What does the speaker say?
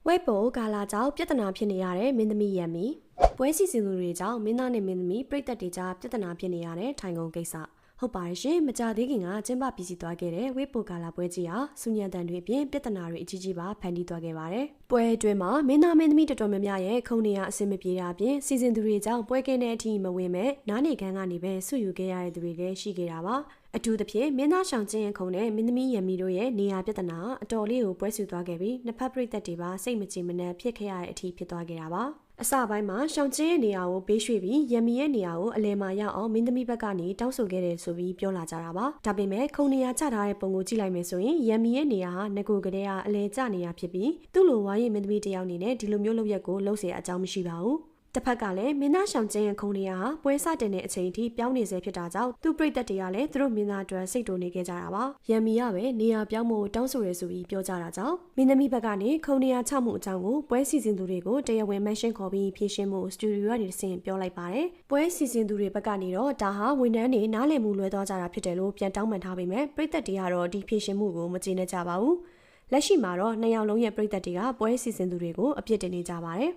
ဝဲပေါ်ကာလာကြောင့်ပြဿနာဖြစ်နေရတဲ့မင်းသမီးရံမီပွဲစီစဉ်သူတွေကြောင့်မင်းသားနဲ့မင်းသမီးပြိတ္တတွေကြားပြဿနာဖြစ်နေရတဲ့ထိုင်ကုန်ကိစ္စဟုတ်ပါရဲ့ရှင်မကြသေးခင်ကကျင်းပပြည်စီသွားခဲ့တဲ့ဝဲပေါ်ကာလာပွဲကြီးဟာစူညံတန်တွေအပြင်ပြဿနာတွေအကြီးကြီးပါဖန်တီးသွားခဲ့ပါတယ်ပွဲအတွင်းမှာမင်းသားမင်းသမီးတော်တော်များများရဲ့ခုံနေရအဆင်မပြေတာအပြင်စီစဉ်သူတွေကြောင့်ပွဲကင်းတဲ့အထိမဝင်မဲ့နားနေခန်းကနေပဲဆုယူခဲ့ရတဲ့သူတွေလည်းရှိခဲ့တာပါအထူးသဖြင့်မင်းသားရှောင်းကျင်းရခုံနဲ့မင်းသမီးရမီတို့ရဲ့နေရာပြဿနာအတော်လေးကိုပွဲဆူသွားခဲ့ပြီးနှစ်ဖက်ပြိသက်တွေပါစိတ်မကြည်မနှံဖြစ်ခဲ့ရတဲ့အထိဖြစ်သွားခဲ့တာပါအစပိုင်းမှာရှောင်းကျင်းရဲ့နေရာကိုဘေးရွှေ့ပြီးရမီရဲ့နေရာကိုအလဲမှာရောက်အောင်မင်းသမီးဘက်ကနေတောင်းဆိုခဲ့တယ်ဆိုပြီးပြောလာကြတာပါဒါပေမဲ့ခုံနေရာချထားတဲ့ပုံကိုကြည့်လိုက်မယ်ဆိုရင်ရမီရဲ့နေရာဟာငကိုကလေးကအလဲကျနေရဖြစ်ပြီးသူ့လိုဝါရင်မင်းသမီးတယောက်အနေနဲ့ဒီလိုမျိုးလုပ်ရက်ကိုလှုပ်เสียအကြောင်းမရှိပါဘူးတစ်ဖက်ကလည်းမင်းသားရှောင်းကျင်းရဲ့ခုံနေရာဟာပွဲစတင်တဲ့အချိန်ထိပြောင်းနေစေဖြစ်တာကြောင့်သူ့ပြိသက်တွေကလည်းသူတို့မင်းသားအတွက်စိတ်တူနေခဲ့ကြတာပါရန်မီကပဲနေရာပြောင်းဖို့တောင်းဆိုရဆိုပြီးပြောကြတာကြောင့်မင်းသမီးဘက်ကနေခုံနေရာချမှုအကြောင်းကိုပွဲစီစဉ်သူတွေကိုတရားဝင်မန်ရှင်းခေါ်ပြီးဖြေရှင်းမှုစတူဒီယိုကနေဆင်ပြောလိုက်ပါတယ်ပွဲစီစဉ်သူတွေဘက်ကနေတော့ဒါဟာဝန်ထမ်းတွေနားလည်မှုလွဲသွားကြတာဖြစ်တယ်လို့ပြန်တောင်းပန်ထားပေမဲ့ပြိသက်တွေကတော့ဒီဖြေရှင်းမှုကိုမကျေနပ်ကြပါဘူးလက်ရှိမှာတော့နှစ်ယောက်လုံးရဲ့ပြိသက်တွေကပွဲစီစဉ်သူတွေကိုအပြစ်တင်နေကြပါတယ်